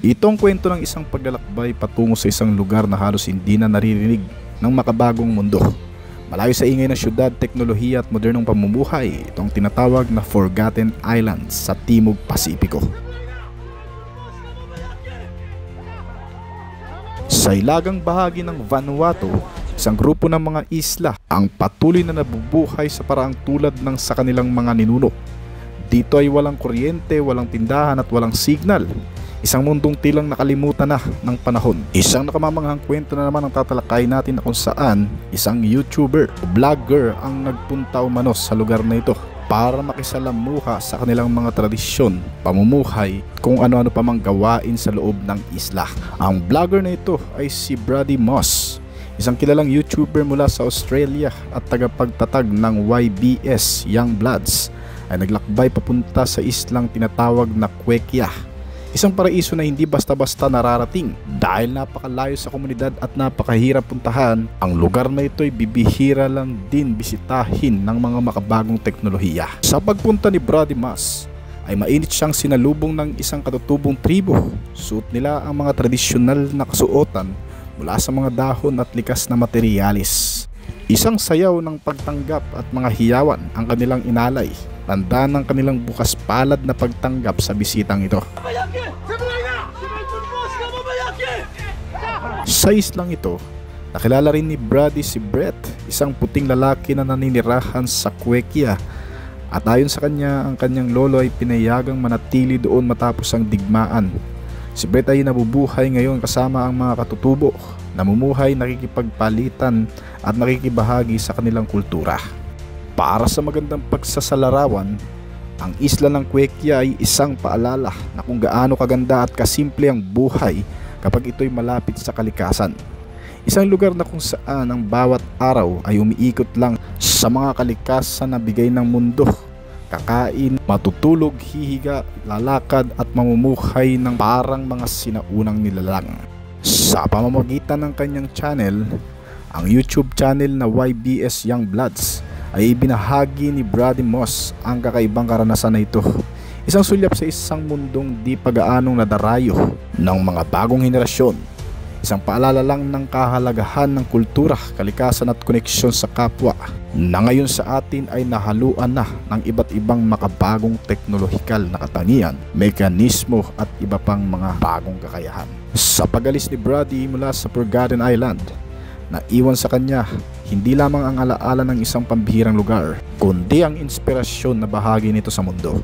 Ito ang kwento ng isang paglalakbay patungo sa isang lugar na halos hindi na naririnig ng makabagong mundo. Malayo sa ingay ng syudad, teknolohiya at modernong pamumuhay, ito ang tinatawag na Forgotten Islands sa Timog Pasipiko. Sa ilagang bahagi ng Vanuatu, isang grupo ng mga isla ang patuloy na nabubuhay sa paraang tulad ng sa kanilang mga ninuno. Dito ay walang kuryente, walang tindahan at walang signal. Isang mundong tilang nakalimutan na ng panahon. Isang nakamamanghang kwento na naman ang tatalakay natin na kung saan isang YouTuber o vlogger ang nagpunta umano sa lugar na ito para makisalamuha sa kanilang mga tradisyon, pamumuhay, kung ano-ano pa mang gawain sa loob ng isla. Ang vlogger na ito ay si Brady Moss, isang kilalang YouTuber mula sa Australia at tagapagtatag ng YBS Young Bloods, ay naglakbay papunta sa islang tinatawag na Quechua. Isang paraiso na hindi basta-basta nararating dahil napakalayo sa komunidad at napakahirap puntahan. Ang lugar na ito ay bibihira lang din bisitahin ng mga makabagong teknolohiya. Sa pagpunta ni Brady Moss ay mainit siyang sinalubong ng isang katutubong tribo. Suot nila ang mga tradisyonal na kasuotan mula sa mga dahon at likas na materyales. Isang sayaw ng pagtanggap at mga hiyawan ang kanilang inalay, tanda ng kanilang bukas palad na pagtanggap sa bisitang ito. Sa islang ito, nakilala rin ni Brady si Brett, isang puting lalaki na naninirahan sa Quechua, at ayon sa kanya, ang kanyang lolo ay pinayagang manatili doon matapos ang digmaan. Si Brett ay nabubuhay ngayon kasama ang mga katutubo, namumuhay, nakikipagpalitan at nakikibahagi sa kanilang kultura. Para sa magandang pagsasalarawan, ang isla ng Quechua ay isang paalala na kung gaano kaganda at kasimple ang buhay kapag ito'y malapit sa kalikasan. Isang lugar na kung saan ang bawat araw ay umiikot lang sa mga kalikasan na bigay ng mundo. Kakain, matutulog, hihiga, lalakad at mamumuhay ng parang mga sinaunang nilalang. Sa pamamagitan ng kanyang channel, ang YouTube channel na YBS Young Bloods, ay ibinahagi ni Brady Moss ang kakaibang karanasan na ito. Isang sulyap sa isang mundong di pa gaanong nadarayo ng mga bagong henerasyon. Isang paalala lang ng kahalagahan ng kultura, kalikasan at koneksyon sa kapwa na ngayon sa atin ay nahaluan na ng iba't ibang makabagong teknolohikal na katangian, mekanismo at iba pang mga bagong kakayahan. Sa pag-alis ni Brady mula sa Forgotten Island, naiwan sa kanya hindi lamang ang alaala ng isang pambihirang lugar, kundi ang inspirasyon na bahagi nito sa mundo.